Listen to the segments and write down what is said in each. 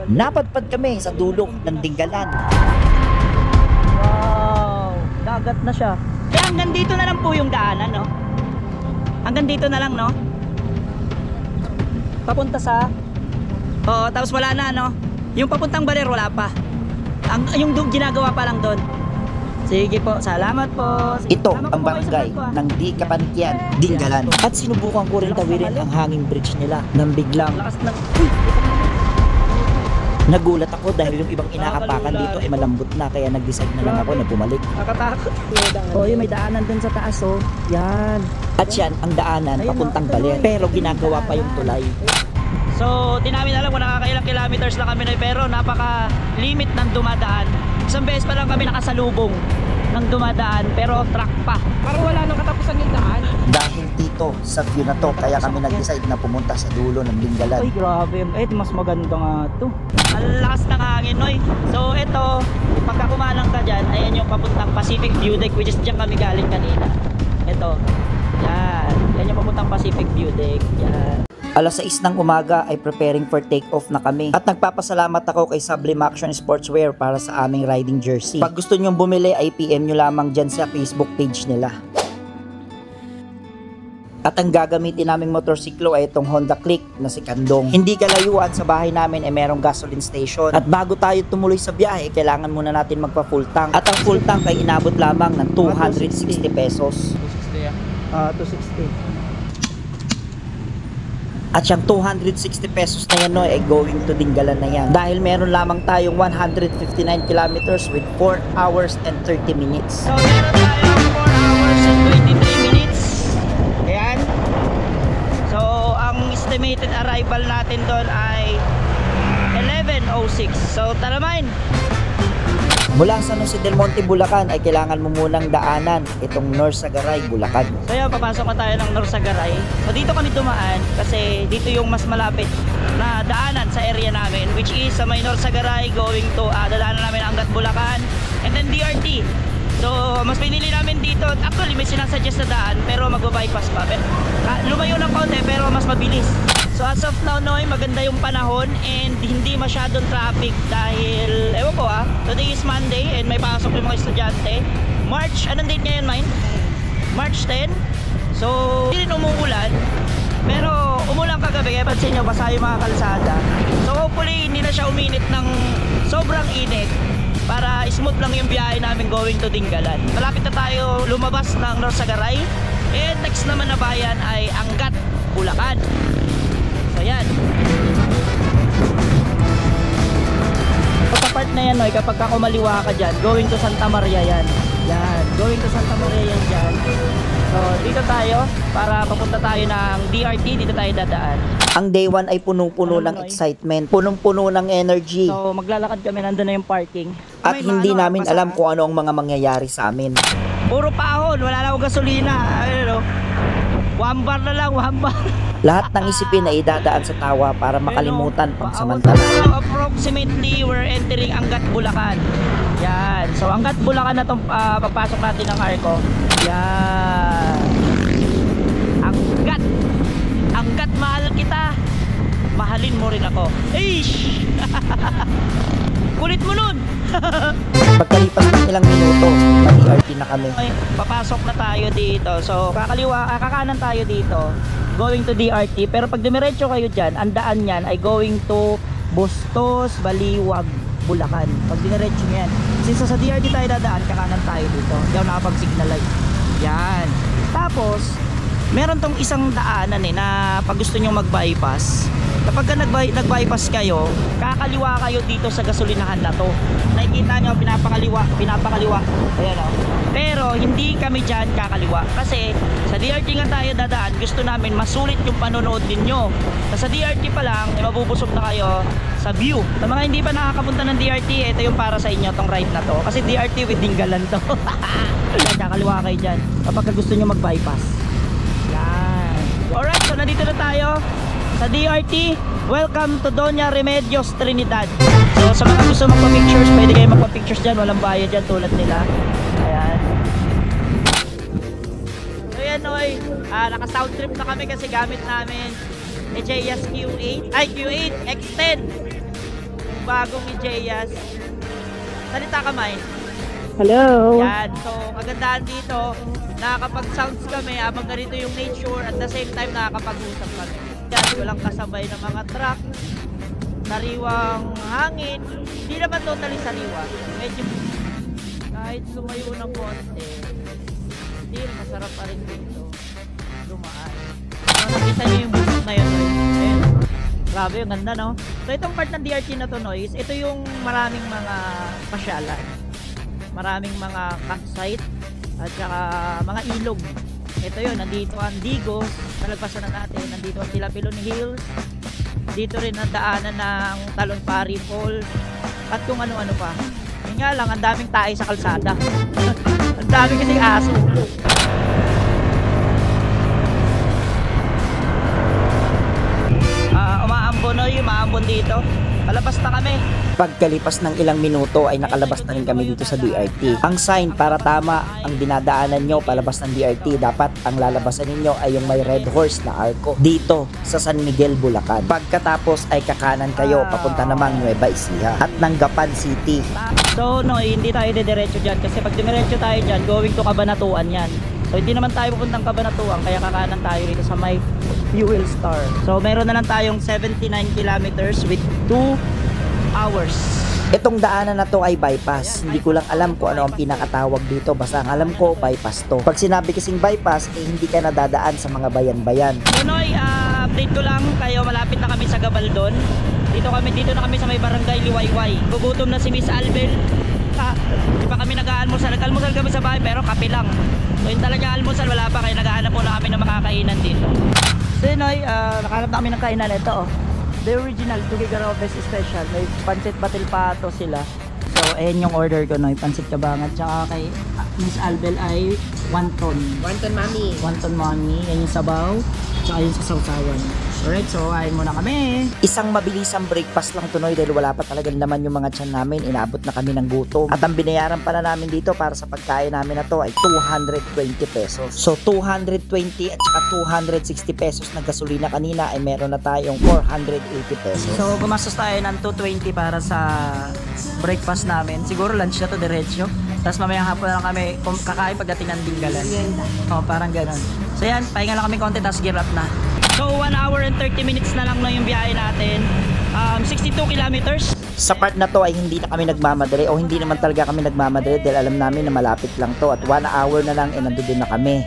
Napadpad kami sa dulo ng Dinggalan. Wow, dagat na siya. Kaya hanggang dito na lang po yung daanan, no? Hanggang dito na lang, no? Papunta sa... Oo, tapos wala na, no? Yung papuntang Baler, wala pa. Yung ginagawa pa lang doon. Sige po, salamat po. Ito ang barangay ng Di Kapanikyan, Dinggalan. At sinubukan ko rin tawirin ang hanging bridge nila nang biglang Lakas ng... nagulat ako dahil yung ibang inaapakan dito ay malambot na, kaya nag-decide na lang ako na bumalik. Nakatakot. Oh, yung may daanan dun sa taas, oh. Yan. At yan ang daanan papuntang Baler, pero ginagawa pa yung tulay. So, di namin alam kung nakakailang kilometers lang kami, pero napaka-limit ng dumadaan. Isang beses pa lang kami nakasalubong ng dumadaan, pero track pa. Parang wala nang katapusan yung daan. Dahil dito sa view na to, kaya kami nag-decide na pumunta sa dulo ng Dinggalan. Ay, grabe. Eh, mas maganda nga to. Ang lakas ng hangin, noy. So, ito, pagka kumalang ka dyan, ayan yung papuntang Pacific View Deck, which is dyan kami galing kanina. Ito. Yan. Yan yung papuntang Pacific View Deck. Yan. Alas 6 ng umaga ay preparing for take-off na kami. At nagpapasalamat ako kay Sublime Action Sportswear para sa aming riding jersey. Pag gusto nyong bumili ay PM nyo lamang dyan sa Facebook page nila. At ang gagamitin naming motorsiklo ay itong Honda Click na si Kandong. Hindi kalayuan sa bahay namin ay merong gasoline station. At bago tayo tumuloy sa biyahe, kailangan muna natin magpa full tank. At ang full tank ay inabot lamang ng 260 pesos. 260 yan. 260. At yung 260 pesos na yan, no, ay going to Dinggalan na yan. Dahil meron lamang tayong 159 kilometers with 4 hours and 30 minutes. So, meron tayong 4 hours and 23 minutes. Ayan. So, ang estimated arrival natin doon ay 11:06. So, tara mine. Mula sa San Jose del Monte, Bulacan ay kailangan mo munang daanan itong Norsagaray, Bulacan. So yun, papasok na tayo ng Norsagaray. So dito kami dumaan kasi dito yung mas malapit na daanan sa area namin, which is sa may Norsagaray going to dadaanan namin hanggat Bulacan and then DRT. So mas pinili namin dito. Actually may sinasuggest na daan pero magbabypass pa. Lumayo ng konti pero mas mabilis. So as of now, Noy, maganda yung panahon and hindi masyadong traffic dahil, ewan ko today is Monday and may pasok yung mga estudyante. March, anong date ngayon, Mine? March 10. So, hindi rin umuulan. Pero umulan kagabi, kaya pansin nyo, basa yung mga kalsada. So hopefully, hindi na siya uminit ng sobrang init para smooth lang yung biyahe namin going to Dinggalan. Malapit na tayo lumabas ng Norsagaray. And next naman na bayan ay Angat, Bulacan. So yan. Sa part na yan, kapag kumaliwa ka dyan, going to Santa Maria yan. Yan, going to Santa Maria yan dyan. So dito tayo, para papunta tayo ng DRT, dito tayo dadaan. Ang day 1 ay punong-puno ng excitement, punong-puno ng energy. So maglalakad kami, nandun na yung parking. At hindi namin alam kung ano ang mga mangyayari sa amin. Puro paahon, wala na akong gasolina. Ayun, one bar na lang, one bar. Lahat ng isipin ay idadaan sa tawa para makalimutan pansamantala. So approximately we're entering Angat, Bulacan. Yan. So Angat, Bulacan na itong pagpasok natin ng Arco. Yan. Angat. Angat, mahal kita. Mahalin mo rin ako. Eish! Kulit mo nun! Pagkalipas ng ilang minuto, mag-DRT na kami. Okay, papasok na tayo dito. So kakanan tayo dito, going to DRT. Pero pag dumiretso kayo dyan, ang daan yan ay going to Bustos, Baliwag, Bulacan. Pag diniretso nyo yan, since sa DRT tayo dadaan, kakanan tayo dito. Hindi ako nakapag-signal light. Yan. Tapos meron tong isang daanan na pag gusto nyo mag-bypass, kapag nag-bypass kayo, kakaliwa kayo dito sa gasolinahan na to. Nakikita nyo, pinapakaliwa. Ayan o. Pero hindi kami dyan kakaliwa. Kasi sa DRT nga tayo dadaan, gusto namin masulit yung panonood ninyo. Sa DRT pa lang, mabubusog na kayo sa view. Sa mga hindi pa nakakapunta ng DRT, ito yung para sa inyo, tong ride na to. Kasi DRT with Dinggalan to. Kakaliwa kayo dyan kapag gusto nyo mag-bypass. Yan. Alright, so nandito na tayo sa DRT. Welcome to Doña Remedios Trinidad. So sa mga gusto magpa-pictures, pwede kayo magpa-pictures dyan. Walang bayad dyan tulad nila. Ayan. So yan, Noy, naka-sound trip na kami kasi gamit namin EJS Q8 Q8 X10. bagong Ijeyas. Salita ka, May. Hello. Yan. So, kagandahan dito, nakakapag-sounds kami habang ganito yung nature at the same time nakakapag-usap kami. Yan, walang kasabay na mga truck, sariwang hangin. Hindi naman totally sariwa. Medyo kahit lumayo ng konti, still masarap pa rin dito dumaan. So, nakita niyo yung bundok na yun. Ayun. Grabe, yung ganda, no? So, itong part ng DRT na to, Noise, ito yung maraming mga pasyalan. Maraming mga campsite at saka mga ilog. Ito yun, nandito ang Digos, nalagpasan na natin. Nandito ang Tilapilon Hills. Dito rin ang daanan ng Talonpari Falls. At kung ano-ano pa. Yun nga lang, ang daming tae sa kalsada. Ang daming kasing aso. Umaambon dito. Palabas na kami. Pagkalipas ng ilang minuto ay nakalabas na rin kami dito sa DRT. Ang sign para tama ang dinadaanan nyo palabas ng DRT, dapat ang lalabasan ninyo ay yung may red horse na arko dito sa San Miguel, Bulacan. Pagkatapos ay kakanan kayo papunta namang Nueva Ecija at Nangapan City. So no, hindi tayo didiretso dyan kasi pag dumiretso tayo dyan, going to Cabanatuan yan. So hindi naman tayo pupuntang Cabanatuan, kaya kakanan tayo dito sa may Fuel Star. So meron na lang tayong 79 kilometers with 2 hours. Itong daanan na to ay bypass. Hindi ko lang alam kung ano ang pinakatawag dito. Basta ang alam ko, bypass to. Pag sinabi kasing bypass, eh hindi ka nadadaan sa mga bayan-bayan. So Noy, update ko lang kayo, malapit na kami sa Gabaldon. Dito na kami sa may barangay Liwayway. Gugutom na si Miss Albel. Di pa kami nag-aalmusal. Nag-almusal kami sa bahay pero kape lang. So yung talaga almusal wala pa, kaya naghahanap muna kami ng makakainan dito. So Noy, nakahanap na kami ng kainan. Ito oh, the original Tugigaraw Best Special. May pancit batil pato sila. So ayan yung order ko, Noy, pancit kabangat. Tsaka kay Miss Albel ay wonton. Wonton mami. Wonton mami, yan yung sabaw. Tsaka yung sasawsawan. Alright, so kain muna kami. Isang mabilisang breakfast lang to, Noy, dahil wala pa talagang laman yung mga tiyan namin. Inaabot na kami ng gutom. At ang binayaran pala namin dito para sa pagkain namin na to ay 220 pesos. So 220 at saka 260 pesos na gasolina kanina ay meron na tayong 480 pesos. So gumastos tayo ng 220 para sa breakfast namin. Siguro lunch na to diretso. Tapos mamayang hapon na lang kami kakain pagdating ng Dinggalan. Oh, parang ganun. So yan, pahinga lang kami konti tapos gear up na. So 1 hour and 30 minutes na lang yung biyahe natin. 62 kilometers. Sa part na to ay hindi na kami nagmamadali o hindi naman talaga kami nagmamadali dahil alam namin na malapit lang to at 1 hour na lang nandun na kami.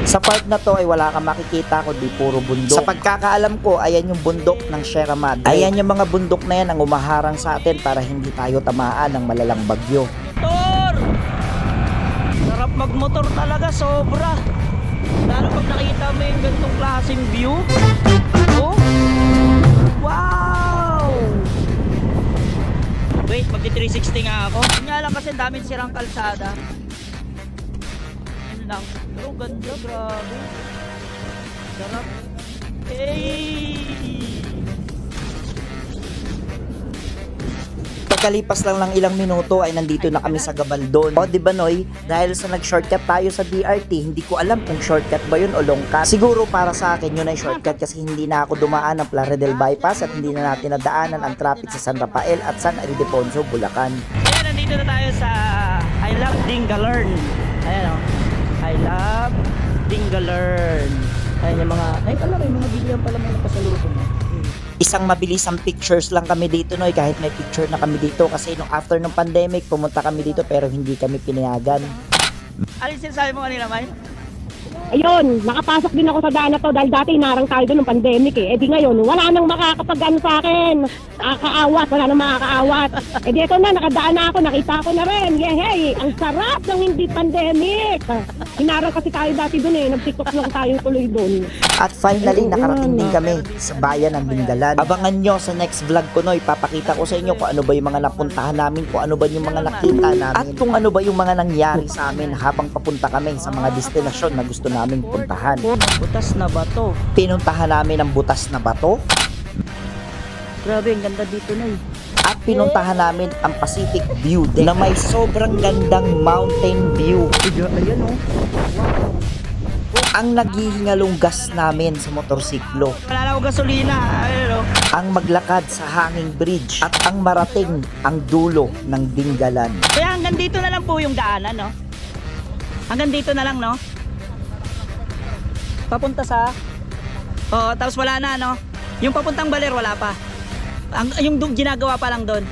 Sa part na to ay wala kang makikita kundi puro bundok. Sa pagkakaalam ko, ayan yung bundok ng Sierra Madre. Ayan yung mga bundok na yan ang umaharang sa atin para hindi tayo tamaan ng malalang bagyo. Motor! Sarap magmotor talaga, sobra. Lalo pag nakita mo yung ganitong klaseng view. Oh! Wow! Wait, magti-360 nga ako. Yun nga lang kasi daming sirang kalsada. Yun lang. Pero ganda, grabe. Sarap. Hey! Pagkalipas lang ng ilang minuto ay nandito na kami sa Gabaldon. O di ba, Noy, dahil sa nag-shortcut tayo sa DRT, hindi ko alam kung shortcut ba yun o long cut. Siguro para sa akin yun ay shortcut kasi hindi na ako dumaan ng Plaridel Bypass at hindi na natin nadaanan ang traffic sa San Rafael at San Ildefonso, Bulacan. Ayan, nandito na tayo sa I Love Dingalern. Ayan o. I Love Dingalern. Ayan yung mga, ay pala may mga bilyan pala may napasaluto mo. Isang mabilisang pictures lang kami dito, Noy, kahit may picture na kami dito kasi nung after ng pandemic pumunta kami dito pero hindi kami pinayagan. Ano yung sinasabi mo kanina, May? Ayun, nakapasok din ako sa daan na to dahil dati inarang tayo doon ng pandemic eh. Eh di ngayon, wala nang makakapag-ano sa akin. Nakakaawat, wala nang makakaawat. Eh di ito na, nakadaan na ako, nakita ko na rin. Yehey, ang sarap ng hindi pandemic. Inarang kasi tayo dati doon eh, nag-tiktok lang tayo tuloy doon. At finally, nakarating din kami sa bayan ng Dingalan. Abangan nyo sa next vlog ko, Noy. Papakita ko sa inyo kung ano ba yung mga napuntahan namin, kung ano ba yung mga nakita namin, at kung ano ba yung mga nangyari sa amin habang papunta kami sa mga destinasyon na gusto naming puntahan. Butas na bato. Pinuntahan namin ang butas na bato. Grabe, ang ganda dito na eh. At pinuntahan namin ang Pacific View Deck na may sobrang gandang mountain view. Ayan o. Ang naghihingalong gas namin sa motorsiklo. Wala na akong gasolina. Ayun o. ang maglakad sa hanging bridge at ang marating ang dulo ng Dingalan. Kaya hanggang dito na lang po yung daanan, no? Hanggang dito na lang, no? Papunta sa... Oo, tapos wala na, no? Yung papuntang Baler, wala pa. Yung ginagawa pa lang doon.